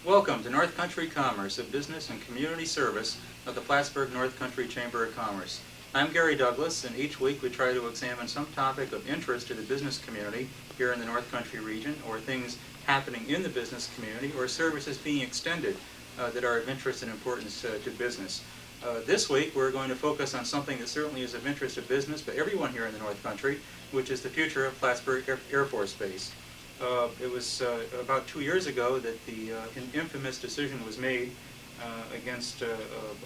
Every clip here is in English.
Welcome to North Country Commerce, a business and community service of the Plattsburgh North Country Chamber of Commerce. I'm Gary Douglas, and each week we try to examine some topic of interest to the business community here in the North Country region, or things happening in the business community, or services being extended that are of interest and importance to business. This week we're going to focus on something that certainly is of interest to business, but everyone here in the North Country, which is the future of Plattsburgh Air Force Base. It was about 2 years ago that the infamous decision was made against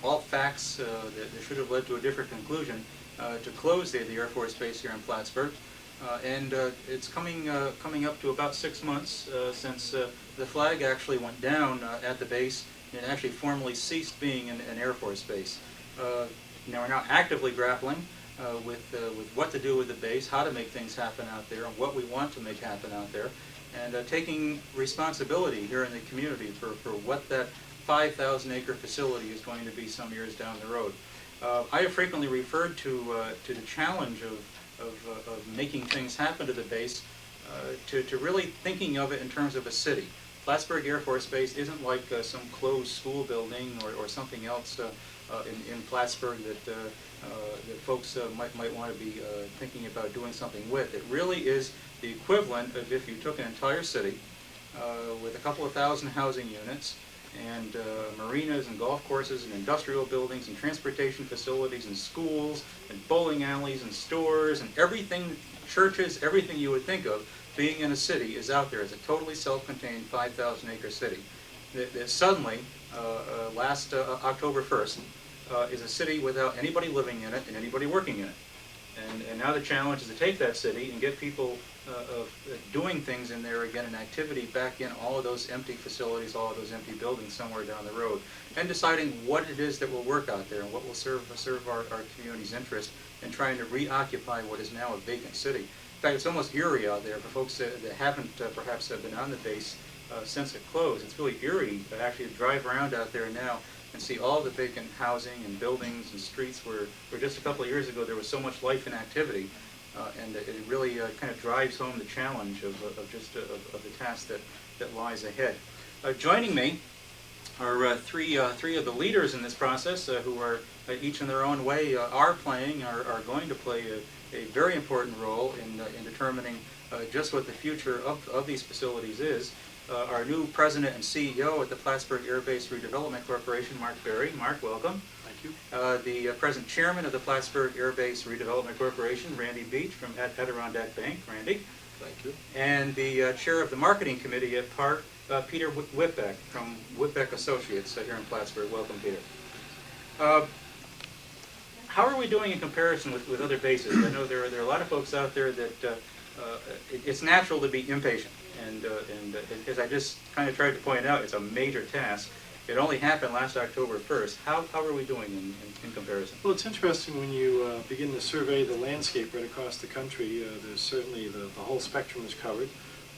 all facts that should have led to a different conclusion to close the Air Force Base here in Plattsburgh. And it's coming up to about 6 months since the flag actually went down at the base and actually formally ceased being an Air Force base. Now we're now actively grappling with what to do with the base, how to make things happen out there, and what we want to make happen out there, and taking responsibility here in the community for what that 5,000-acre facility is going to be some years down the road. I have frequently referred to the challenge of making things happen to the base, to really thinking of it in terms of a city. Plattsburgh Air Force Base isn't like some closed school building or something else in Plattsburgh that folks might want to be thinking about doing something with. It really is the equivalent of if you took an entire city with a couple of thousand housing units and marinas and golf courses and industrial buildings and transportation facilities and schools and bowling alleys and stores and everything, churches, everything you would think of being in a city is out there. It's a totally self-contained 5,000-acre city. That suddenly, last October 1st, is a city without anybody living in it and anybody working in it. And now the challenge is to take that city and get people doing things in there again, and activity back in all of those empty facilities, all of those empty buildings somewhere down the road, and deciding what it is that will work out there and what will serve our community's interest in trying to reoccupy what is now a vacant city. In fact, it's almost eerie out there for folks that haven't perhaps been on the base since it closed. It's really eerie to actually drive around out there now and see all the vacant housing and buildings and streets where just a couple of years ago there was so much life and activity, and it really kind of drives home the challenge of the task that lies ahead. Joining me are three of the leaders in this process who are each in their own way are going to play a very important role in determining just what the future of these facilities is. Our new president and CEO at the Plattsburgh Air Base Redevelopment Corporation, Mark Berry. Mark, welcome. Thank you. The present chairman of the Plattsburgh Air Base Redevelopment Corporation, Randy Beach from Adirondack Bank. Randy. Thank you. And the chair of the marketing committee at PARC, Peter Whitbeck from Whitbeck Associates here in Plattsburgh. Welcome, Peter. How are we doing in comparison with other bases? I know there are a lot of folks out there that it's natural to be impatient, and as I just kind of tried to point out, it's a major task. It only happened last October 1st. How are we doing in comparison? Well, it's interesting when you begin to survey the landscape right across the country. There's certainly the whole spectrum is covered.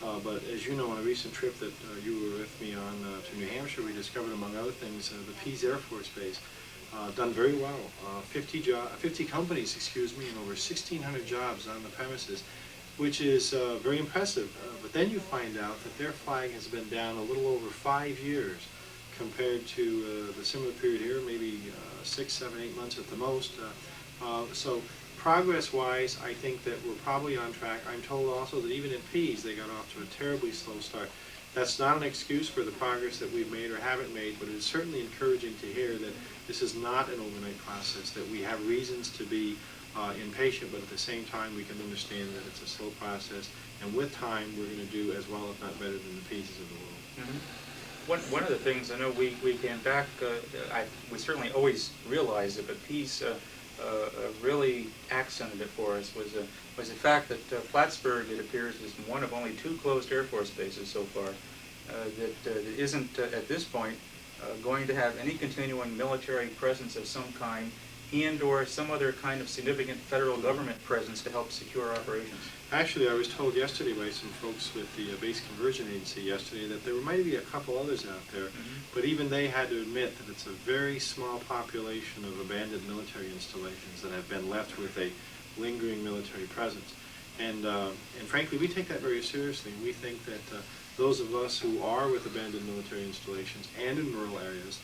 But as you know, on a recent trip that you were with me on to New Hampshire, we discovered, among other things, the Pease Air Force Base. Done very well. 50 companies, and over 1,600 jobs on the premises, which is very impressive. But then you find out that their flag has been down a little over 5 years compared to the similar period here, maybe 6, 7, 8 months at the most. So progress-wise, I think that we're probably on track. I'm told also that even at Pease, they got off to a terribly slow start. That's not an excuse for the progress that we've made or haven't made, but it's certainly encouraging to hear that this is not an overnight process, that we have reasons to be impatient, but at the same time we can understand that it's a slow process, and with time we're going to do as well, if not better, than the Peases of the world. Mm-hmm. One of the things, I know we came back, we certainly always realized it, but Pease really accented it for us, was the fact that Plattsburgh, it appears, is one of only 2 closed Air Force bases so far that isn't at this point going to have any continuing military presence of some kind, and or some other kind of significant federal government presence to help secure operations. Actually, I was told yesterday by some folks with the Base Conversion Agency yesterday that there might be a couple others out there, but even they had to admit that it's a very small population of abandoned military installations that have been left with a lingering military presence. And frankly, we take that very seriously. We think that those of us who are with abandoned military installations and in rural areas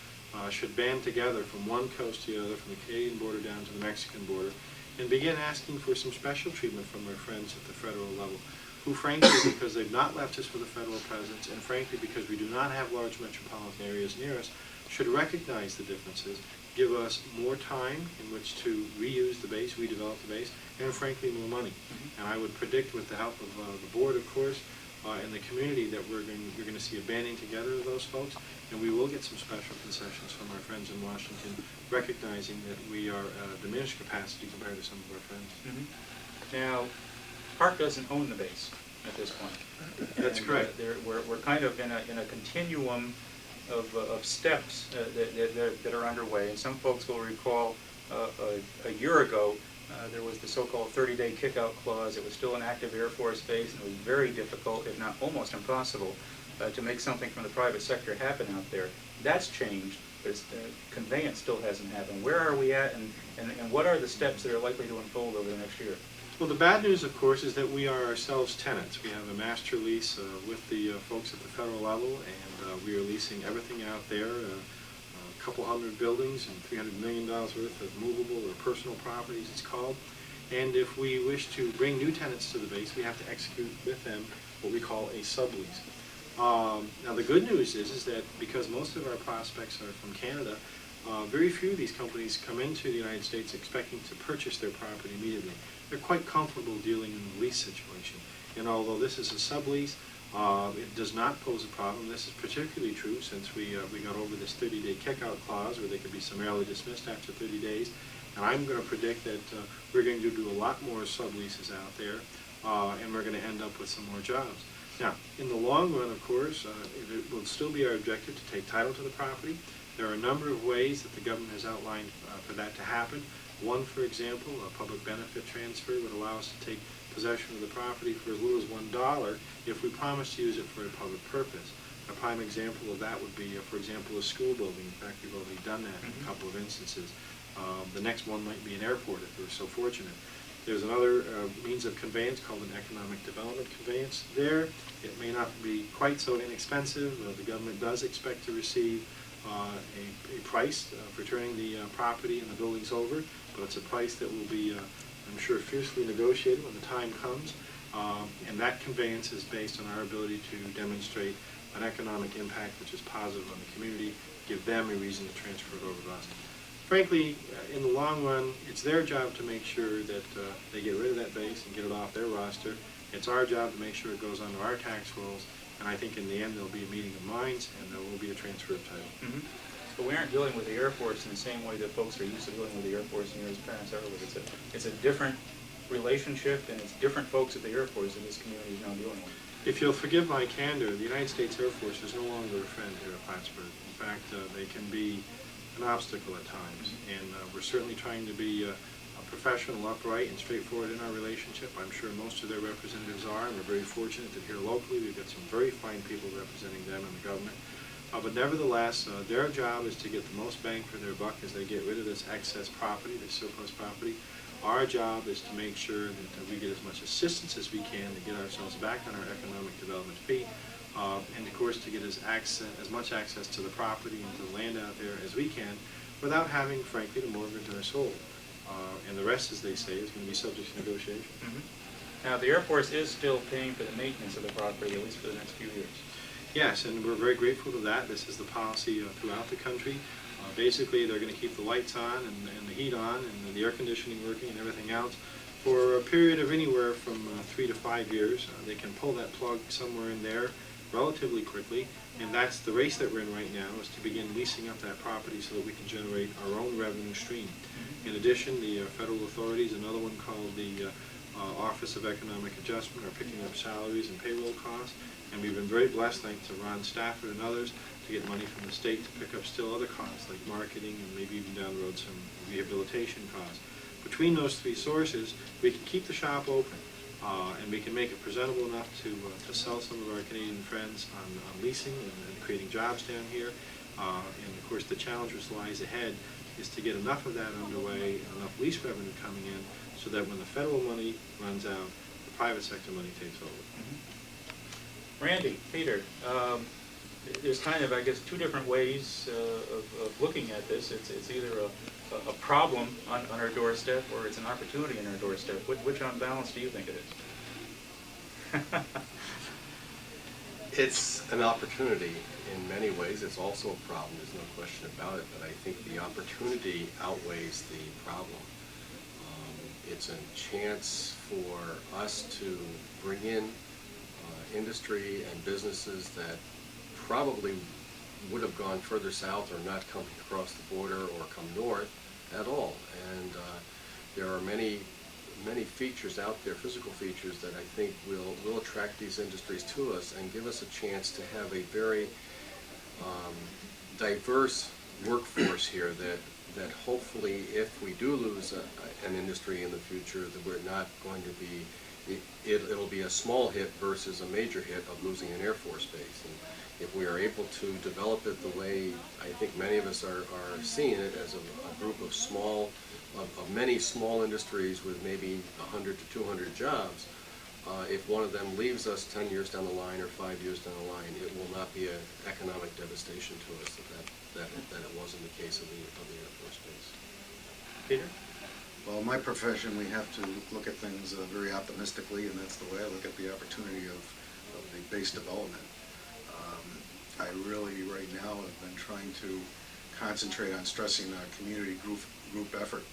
should band together from one coast to the other, from the Canadian border down to the Mexican border, and begin asking for some special treatment from our friends at the federal level, who frankly, because they've not left us with a federal presence, and frankly because we do not have large metropolitan areas near us, should recognize the differences, give us more time in which to reuse the base, redevelop the base, and frankly more money. And I would predict, with the help of the board, of course, and the community, that you're going to see a banding together of those folks, and we will get some special concessions from our friends in Washington, recognizing that we are diminished capacity compared to some of our friends. Now, PARC doesn't own the base at this point. That's correct. We're kind of in a continuum of steps that are underway, and some folks will recall a year ago there was the so-called 30-day kick-out clause. It was still an active Air Force base, and it was very difficult, if not almost impossible, to make something from the private sector happen out there. That's changed, but conveyance still hasn't happened. Where are we at, and what are the steps that are likely to unfold over the next year? Well, the bad news, of course, is that we are ourselves tenants. We have a master lease with the folks at the federal level, and we are leasing everything out there, a couple hundred buildings and $300 million worth of movable or personal properties, it's called. And if we wish to bring new tenants to the base, we have to execute with them what we call a sublease. Now, the good news is that because most of our prospects are from Canada, very few of these companies come into the United States expecting to purchase their property immediately. They're quite comfortable dealing in the lease situation. And although this is a sublease, it does not pose a problem. This is particularly true since we got over this 30-day kick-out clause where they could be summarily dismissed after 30 days. And I'm going to predict that we're going to do a lot more subleases out there, and we're going to end up with some more jobs. Now, in the long run, of course, it will still be our objective to take title to the property. There are a number of ways that the government has outlined for that to happen. One, for example, a public benefit transfer would allow us to take possession of the property for as little as $1 if we promise to use it for a public purpose. A prime example of that would be, for example, a school building. In fact, we've already done that in a couple of instances. The next one might be an airport if we're so fortunate. There's another means of conveyance called an economic development conveyance. There, it may not be quite so inexpensive. The government does expect to receive a price for turning the property and the buildings over, but it's a price that will be, I'm sure, fiercely negotiated when the time comes. And that conveyance is based on our ability to demonstrate an economic impact which is positive on the community, give them a reason to transfer it over to us. Frankly, in the long run, it's their job to make sure that they get rid of that base and get it off their roster. It's our job to make sure it goes onto our tax rolls, and I think in the end there'll be a meeting of minds and there will be a transfer of title. But we aren't dealing with the Air Force in the same way that folks are used to dealing with the Air Force and as parents are with. It's a different relationship, and it's different folks at the Air Force that this community is now dealing with. If you'll forgive my candor, the United States Air Force is no longer a friend here at Plattsburgh. In fact, they can be an obstacle at times, and we're certainly trying to be professional, upright, and straightforward in our relationship. I'm sure most of their representatives are, and we're very fortunate that here locally we've got some very fine people representing them in the government. But nevertheless, their job is to get the most bang for their buck as they get rid of this excess property, this surplus property. Our job is to make sure that we get as much assistance as we can to get ourselves back on our economic development feet, and of course to get as much access to the property and to the land out there as we can without having, frankly, to mortgage our soul. And the rest, as they say, is going to be subject to negotiation. Now, the Air Force is still paying for the maintenance of the property, at least for the next few years. Yes, and we're very grateful to that. This is the policy throughout the country. Basically, they're going to keep the lights on and the heat on and the air conditioning working and everything else for a period of anywhere from 3 to 5 years. They can pull that plug somewhere in there relatively quickly, and that's the race that we're in right now, is to begin leasing up that property so that we can generate our own revenue stream. In addition, the federal authorities, another one called the Office of Economic Adjustment, are picking up salaries and payroll costs, and we've been very blessed, thanks to Ron Stafford and others, to get money from the state to pick up still other costs like marketing and maybe even down the road some rehabilitation costs. Between those three sources, we can keep the shop open, and we can make it presentable enough to sell some of our Canadian friends on leasing and creating jobs down here. And of course, the challenge which lies ahead is to get enough of that underway, enough lease revenue coming in, so that when the federal money runs out, the private sector money takes over. Randy, Peter, there's kind of, I guess, two different ways of looking at this. It's either a problem on our doorstep or it's an opportunity on our doorstep. Which on balance do you think it is? It's an opportunity in many ways. It's also a problem, there's no question about it, but I think the opportunity outweighs the problem. It's a chance for us to bring in industry and businesses that probably would have gone further south or not come across the border or come north at all. And there are many features out there, physical features, that I think will attract these industries to us and give us a chance to have a very diverse workforce here that hopefully, if we do lose an industry in the future, that we're not going to be, it'll be a small hit versus a major hit of losing an Air Force base. And if we are able to develop it the way I think many of us are seeing it, as a group of many small industries with maybe 100 to 200 jobs, if one of them leaves us 10 years down the line or 5 years down the line, it will not be an economic devastation to us that it was in the case of the Air Force base. Peter? Well, in my profession, we have to look at things very optimistically, and that's the way I look at the opportunity of the base development. I really, right now, have been trying to concentrate on stressing a community group effort,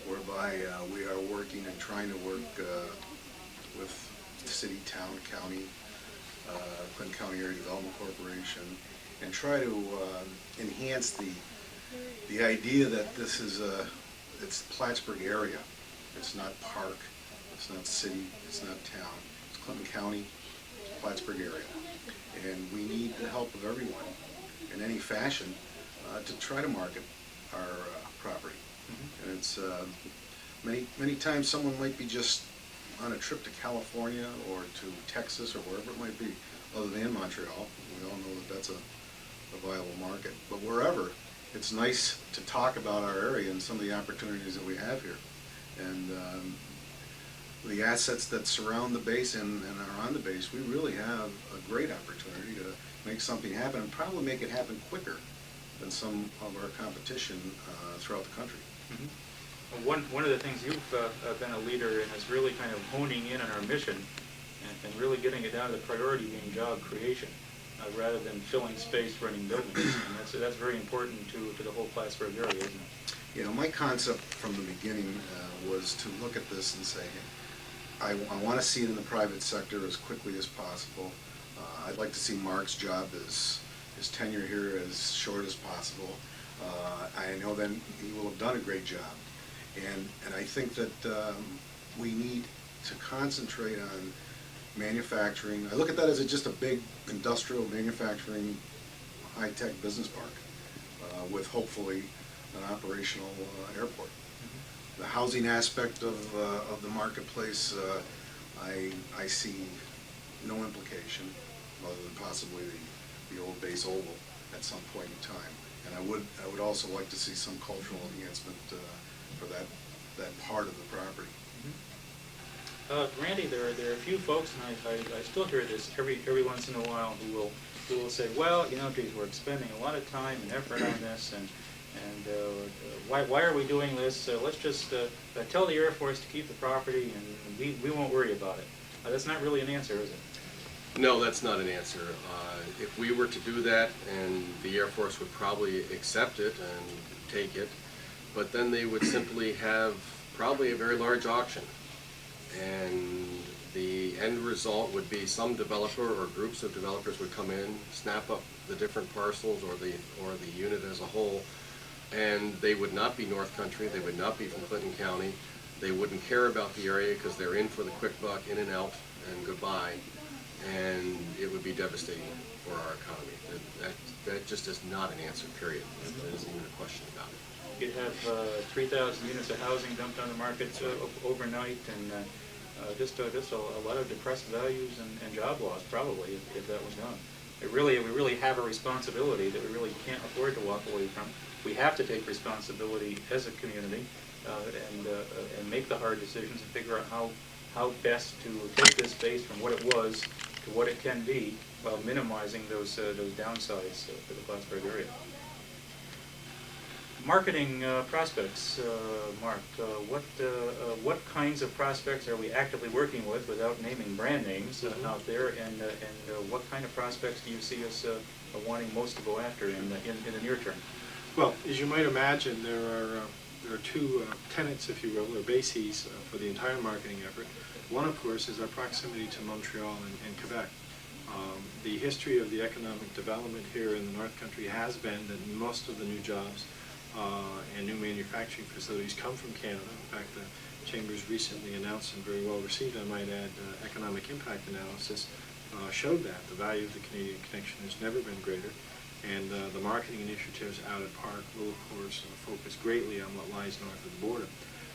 whereby we are working and trying to work with city, town, county, Clinton County Area Development Corporation, and try to enhance the idea that this is it's Plattsburgh area. It's not PARC, it's not city, it's not town. It's Clinton County, it's Plattsburgh area. And we need the help of everyone in any fashion to try to market our property. And it's many times someone might be just on a trip to California or to Texas or wherever it might be, other than Montreal. We all know that that's a viable market. But wherever, it's nice to talk about our area and some of the opportunities that we have here. And the assets that surround the base and are on the base, we really have a great opportunity to make something happen, and probably make it happen quicker than some of our competition throughout the country. Well, one of the things you've been a leader in is really kind of honing in on our mission and really getting it down to the priority being job creation, rather than filling space running buildings. And that's very important to the whole Plattsburgh area, isn't it? You know, my concept from the beginning was to look at this and say, I want to see it in the private sector as quickly as possible. I'd like to see Mark's job, his tenure here, as short as possible. I know then he will have done a great job. And I think that we need to concentrate on manufacturing. I look at that as just a big industrial manufacturing high-tech business park with hopefully an operational airport. The housing aspect of the marketplace, I see no implication other than possibly the old base oval at some point in time. And I would also like to see some cultural enhancement for that part of the property. Randy, there are a few folks, and I still hear this every once in a while, who will say, well, you know, geez, we're expending a lot of time and effort on this, and why are we doing this? Let's just tell the Air Force to keep the property, and we won't worry about it. That's not really an answer, is it? No, that's not an answer. If we were to do that, and the Air Force would probably accept it and take it, but then they would simply have probably a very large auction. And the end result would be some developer or groups of developers would come in, snap up the different parcels or the unit as a whole, and they would not be North Country, they would not be from Clinton County, they wouldn't care about the area because they're in for the quick buck, in and out, and goodbye, and it would be devastating for our economy. That just is not an answer, period. There isn't even a question about it. You'd have 3,000 units of housing dumped on the market overnight, and just a lot of depressed values and job loss, probably, if that was done. We really have a responsibility that we really can't afford to walk away from. We have to take responsibility as a community and make the hard decisions and figure out how best to take this base from what it was to what it can be while minimizing those downsides for the Plattsburgh area. Marketing prospects, Mark. What kinds of prospects are we actively working with, without naming brand names, out there, and what kind of prospects do you see us wanting most to go after in the near term? Well, as you might imagine, there are two tenets, if you will, or bases for the entire marketing effort. One, of course, is our proximity to Montreal and Quebec. The history of the economic development here in the North Country has been that most of the new jobs and new manufacturing facilities come from Canada. In fact, the Chamber's recently announced and very well received, I might add, economic impact analysis showed that. The value of the Canadian connection has never been greater. And the marketing initiatives out at PARC will, of course, focus greatly on what lies north of the border.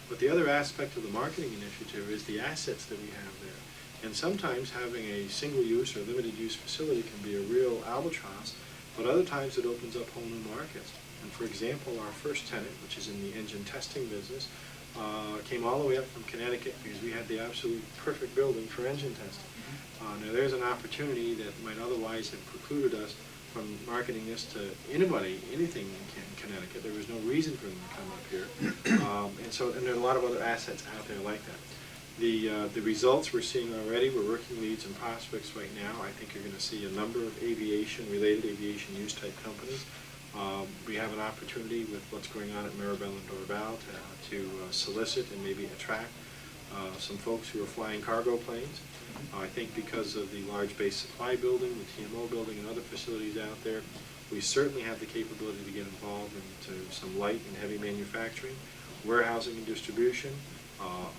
But the other aspect of the marketing initiative is the assets that we have there. And sometimes having a single-use or limited-use facility can be a real albatross, but other times it opens up whole new markets. And for example, our first tenant, which is in the engine testing business, came all the way up from Connecticut because we had the absolute perfect building for engine testing. Now there's an opportunity that might otherwise have precluded us from marketing this to anybody, anything in Connecticut. There was no reason for them to come up here. And there are a lot of other assets out there like that. The results we're seeing already, we're working leads and prospects right now. I think you're going to see a number of aviation-related, aviation use type companies. We have an opportunity with what's going on at Maribel and Dorval to solicit and maybe attract some folks who are flying cargo planes. I think because of the large base supply building, the TMO building, and other facilities out there, we certainly have the capability to get involved into some light and heavy manufacturing, warehousing and distribution,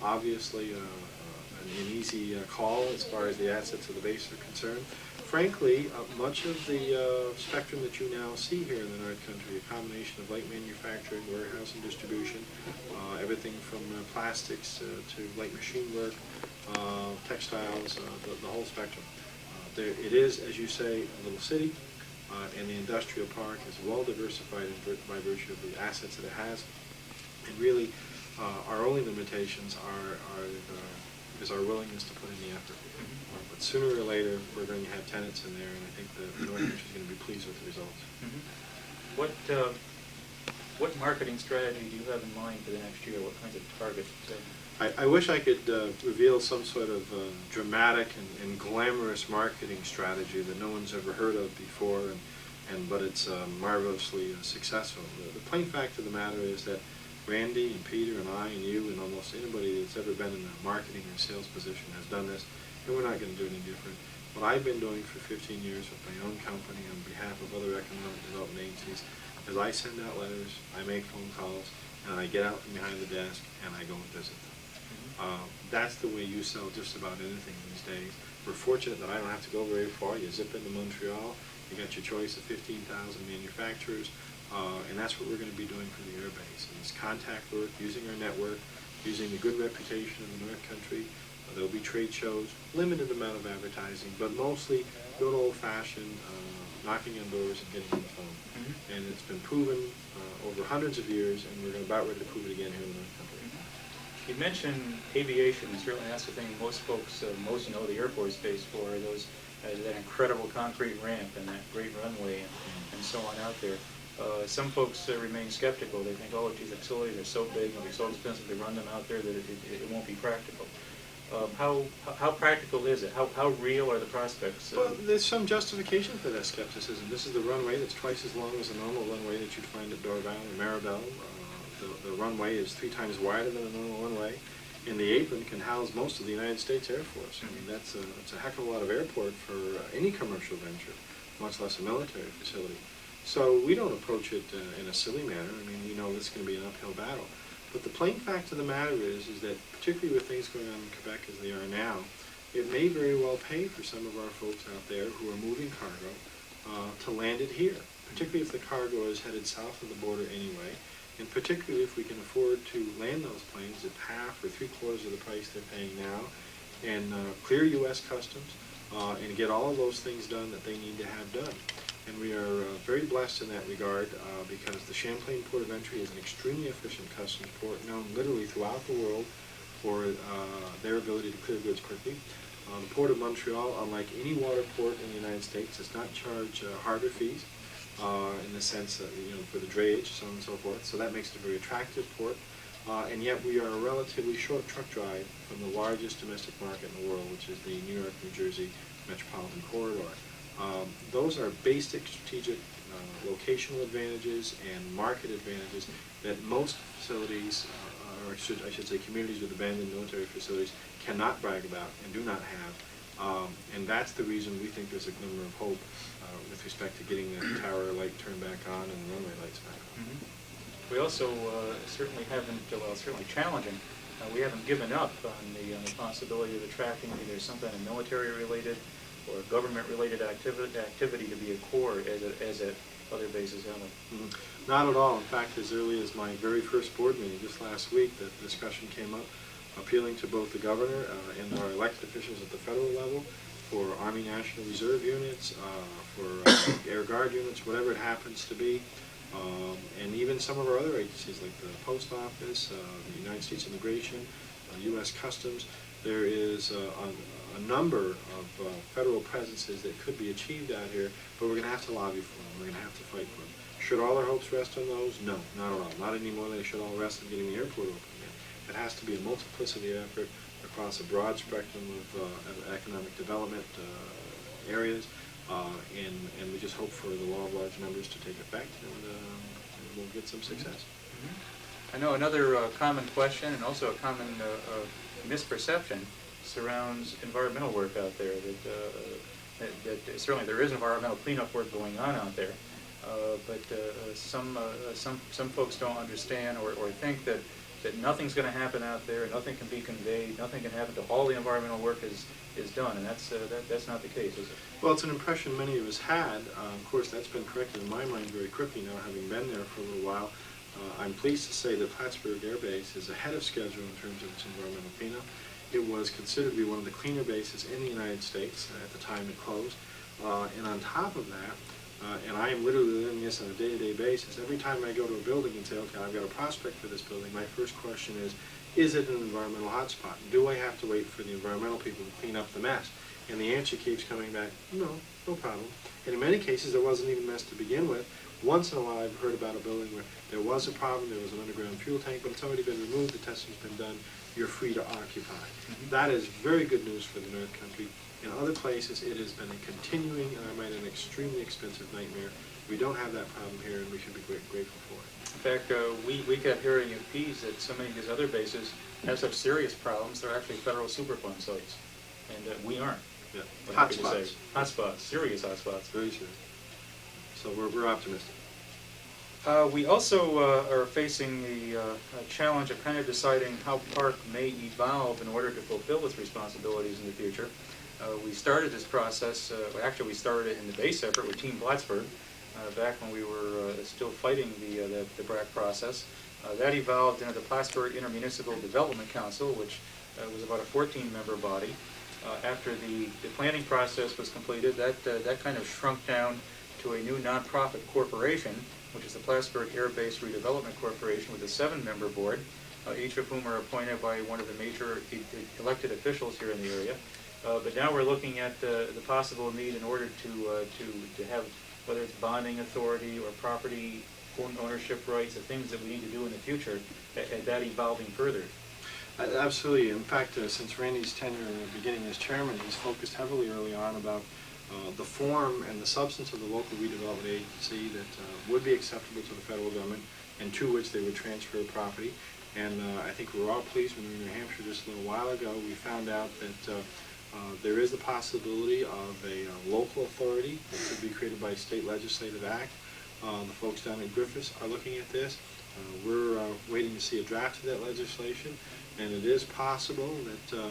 obviously an easy call as far as the assets of the base are concerned. Frankly, much of the spectrum that you now see here in the North Country, a combination of light manufacturing, warehouse and distribution, everything from plastics to light machine work, textiles, the whole spectrum. It is, as you say, a little city, and the industrial park is well diversified by virtue of the assets that it has. And really, our only limitations is our willingness to put in the effort. But sooner or later, we're going to have tenants in there, and I think the North Country is going to be pleased with the results. What marketing strategy do you have in mind for the next year? What kinds of targets? I wish I could reveal some sort of dramatic and glamorous marketing strategy that no one's ever heard of before, but it's marvelously successful. The plain fact of the matter is that Randy and Peter and I and you and almost anybody that's ever been in a marketing or sales position has done this, and we're not going to do any different. What I've been doing for 15 years with my own company on behalf of other economic development agencies is I send out letters, I make phone calls, and I get out from behind the desk and I go and visit them. That's the way you sell just about anything these days. We're fortunate that I don't have to go very far. You zip into Montreal, you got your choice of 15,000 manufacturers, and that's what we're going to be doing for the air base. It's contact work, using our network, using the good reputation of the North Country. There'll be trade shows, limited amount of advertising, but mostly good old-fashioned knocking on doors and getting on the phone. And it's been proven over hundreds of years, and we're about ready to prove it again here in the North Country. You mentioned aviation, and certainly that's the thing most folks most know the Air Force Base for, that incredible concrete ramp and that great runway and so on out there. Some folks remain skeptical. They think, oh, geez, the facilities are so big, it'll be so expensive to run them out there that it won't be practical. How practical is it? How real are the prospects? Well, there's some justification for that skepticism. This is the runway that's twice as long as a normal runway that you'd find at Dorval or Maribel. The runway is 3 times wider than a normal runway, and the apron can house most of the United States Air Force. I mean, that's a heck of a lot of airport for any commercial venture, much less a military facility. So we don't approach it in a silly manner. I mean, we know this is going to be an uphill battle. But the plain fact of the matter is that particularly with things going on in Quebec as they are now, it may very well pay for some of our folks out there who are moving cargo to land it here, particularly if the cargo is headed south of the border anyway, and particularly if we can afford to land those planes at half or 3/4 of the price they're paying now, and clear U.S. customs, and get all of those things done that they need to have done. And we are very blessed in that regard because the Champlain Port of Entry is an extremely efficient customs port known literally throughout the world for their ability to clear goods quickly. The Port of Montreal, unlike any water port in the United States, does not charge harbor fees in the sense that, for the drayage, so on and so forth. So that makes it a very attractive port. And yet we are a relatively short truck drive from the largest domestic market in the world, which is the New York, New Jersey metropolitan corridor. Those are basic strategic locational advantages and market advantages that most facilities, or I should say communities with abandoned military facilities, cannot brag about and do not have. And that's the reason we think there's a glimmer of hope with respect to getting the tower light turned back on and the runway lights back on. Mm-hmm. We also certainly haven't, certainly challenging, we haven't given up on the possibility of attracting either some kind of military-related or government-related activity to be a core as at other bases have it. Mm-hmm. Not at all. In fact, as early as my very first board meeting just last week, the discussion came up appealing to both the governor and our elected officials at the federal level for Army National Reserve units, for Air Guard units, whatever it happens to be, and even some of our other agencies like the Post Office, the United States Immigration, U.S. Customs. There is a number of federal presences that could be achieved out here, but we're going to have to lobby for them. We're going to have to fight for them. Should all our hopes rest on those? No, not at all. Not any more than they should all rest on getting the airport open again. It has to be a multiplicity effort across a broad spectrum of economic development areas, and we just hope for the law of large numbers to take effect, and we'll get some success. Mm-hmm. I know another common question and also a common misperception surrounds environmental work out there, that certainly there is environmental cleanup work going on out there, but some folks don't understand or think that nothing's going to happen out there, nothing can be conveyed, nothing can happen till all the environmental work is done, and that's not the case, is it? Well, it's an impression many of us had. Of course, that's been corrected in my mind very quickly now, having been there for a little while. I'm pleased to say that Plattsburgh Air Base is ahead of schedule in terms of its environmental cleanup. It was considered to be one of the cleaner bases in the United States at the time it closed. And on top of that, and I am literally doing this on a day-to-day basis, every time I go to a building and say, okay, I've got a prospect for this building, my first question is it an environmental hotspot? Do I have to wait for the environmental people to clean up the mess? And the answer keeps coming back, no problem. And in many cases, there wasn't even a mess to begin with. Once in a while, I've heard about a building where there was a problem, there was an underground fuel tank, but it's already been removed, the testing's been done, you're free to occupy. Mm-hmm. That is very good news for the North Country. In other places, it has been a continuing, and I might add, an extremely expensive nightmare. We don't have that problem here, and we should be grateful for it. In fact, we kept hearing UPs that so many of these other bases have such serious problems, they're actually federal Superfund sites, and we aren't. Yeah. Hotspots. Hotspots, serious hotspots. Very serious. So we're optimistic. We also are facing the challenge of kind of deciding how PARC may evolve in order to fulfill its responsibilities in the future. We started this process, actually we started it in the base effort with Team Plattsburgh, back when we were still fighting the BRAC process. That evolved into the Plattsburgh Intermunicipal Development Council, which was about a 14-member body. After the planning process was completed, that kind of shrunk down to a new nonprofit corporation, which is the Plattsburgh Air Base Redevelopment Corporation, with a 7-member board, each of whom are appointed by one of the major elected officials here in the area. But now we're looking at the possible need in order to have, whether it's bonding authority or property ownership rights, the things that we need to do in the future, that evolving further. Absolutely. In fact, since Randy's tenure in the beginning as chairman, he's focused heavily early on about the form and the substance of the local redevelopment agency that would be acceptable to the federal government and to which they would transfer property. And I think we were all pleased when we were in New Hampshire just a little while ago. We found out that there is the possibility of a local authority that could be created by a state legislative act. The folks down in Griffiths are looking at this. We're waiting to see a draft of that legislation, and it is possible that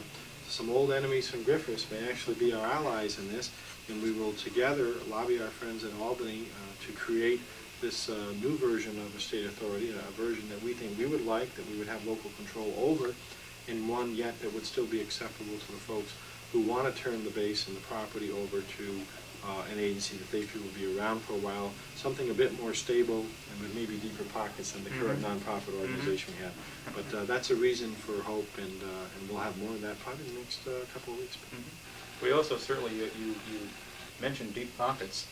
some old enemies from Griffiths may actually be our allies in this, and we will together lobby our friends in Albany to create this new version of a state authority, a version that we think we would like, that we would have local control over, and one yet that would still be acceptable to the folks who want to turn the base and the property over to an agency that they feel will be around for a while, something a bit more stable and with maybe deeper pockets than the current nonprofit organization we have. But that's a reason for hope, and we'll have more of that probably in the next couple of weeks. We also certainly, you mentioned deep pockets.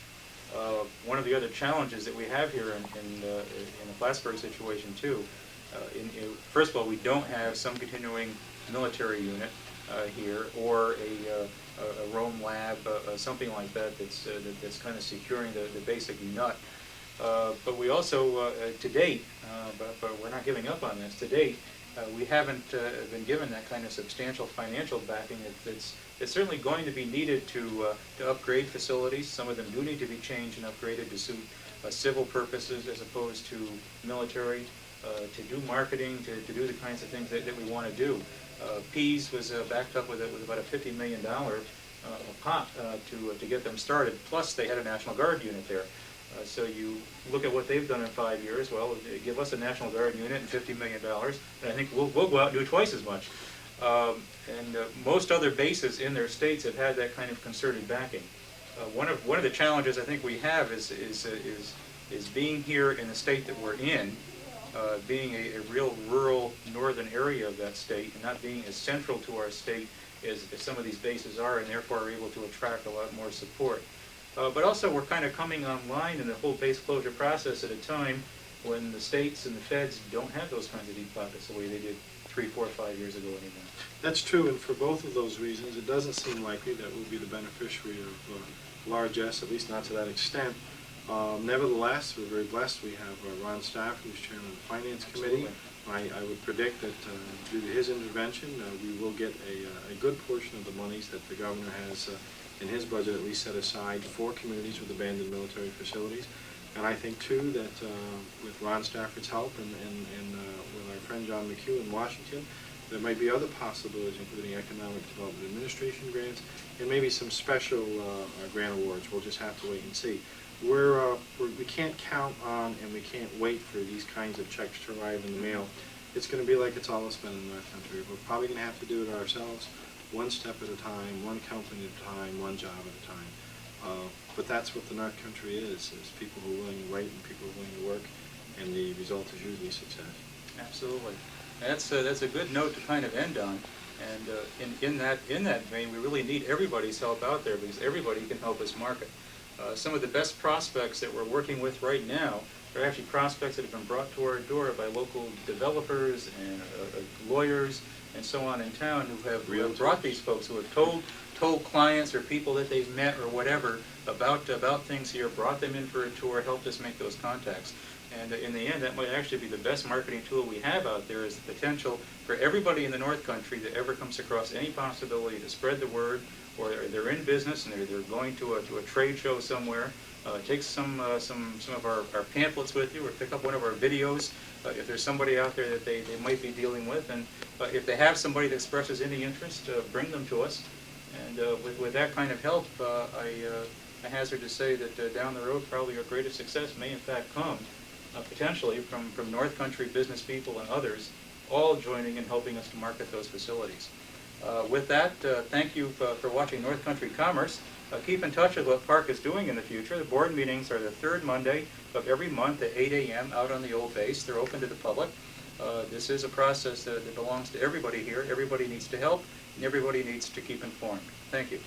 One of the other challenges that we have here in the Plattsburgh situation too, first of all, we don't have some continuing military unit here, or a Rome lab, something like that that's kind of securing the basic nut. But we also, to date, but we're not giving up on this, to date, we haven't been given that kind of substantial financial backing that's certainly going to be needed to upgrade facilities. Some of them do need to be changed and upgraded to suit civil purposes as opposed to military, to do marketing, to do the kinds of things that we want to do. Pease was backed up with about a $50 million pot to get them started, plus they had a National Guard unit there. So you look at what they've done in 5 years. Well, give us a National Guard unit and $50 million, and I think we'll go out and do twice as much. And most other bases in their states have had that kind of concerted backing. One of the challenges I think we have is being here in the state that we're in, being a real rural northern area of that state, and not being as central to our state as some of these bases are, and therefore are able to attract a lot more support. But also we're kind of coming online in the whole base closure process at a time when the states and the feds don't have those kinds of deep pockets the way they did 3, 4, 5 years ago anymore. That's true, and for both of those reasons, it doesn't seem likely that we'll be the beneficiary of largesse, at least not to that extent. Nevertheless, we're very blessed. We have Ron Staff, who's chairman of the Finance Committee. I would predict that due to his intervention, we will get a good portion of the monies that the governor has in his budget at least set aside for communities with abandoned military facilities. And I think, too, that with Ron Stafford's help and with our friend John McHugh in Washington, there might be other possibilities, including Economic Development Administration grants and maybe some special grant awards. We'll just have to wait and see. We can't count on and we can't wait for these kinds of checks to arrive in the mail. It's going to be like it's always been in North Country. We're probably going to have to do it ourselves, one step at a time, one company at a time, one job at a time. But that's what the North Country is people who are willing to wait and people who are willing to work, and the result is usually success. Absolutely. That's a good note to kind of end on. And in that vein, we really need everybody's help out there, because everybody can help us market. Some of the best prospects that we're working with right now are actually prospects that have been brought to our door by local developers and lawyers and so on in town who have brought these folks, who have told clients or people that they've met or whatever about things here, brought them in for a tour, helped us make those contacts. And in the end, that might actually be the best marketing tool we have out there, is the potential for everybody in the North Country that ever comes across any possibility to spread the word, or they're in business and they're going to a trade show somewhere. Take some of our pamphlets with you, or pick up one of our videos if there's somebody out there that they might be dealing with. And if they have somebody that expresses any interest, bring them to us. And with that kind of help, I hazard to say that down the road, probably our greatest success may in fact come potentially from North Country business people and others, all joining and helping us to market those facilities. With that, thank you for watching North Country Commerce. Keep in touch with what PARC is doing in the future. The board meetings are the third Monday of every month at 8 a.m. out on the old base. They're open to the public. This is a process that belongs to everybody here. Everybody needs to help, and everybody needs to keep informed. Thank you.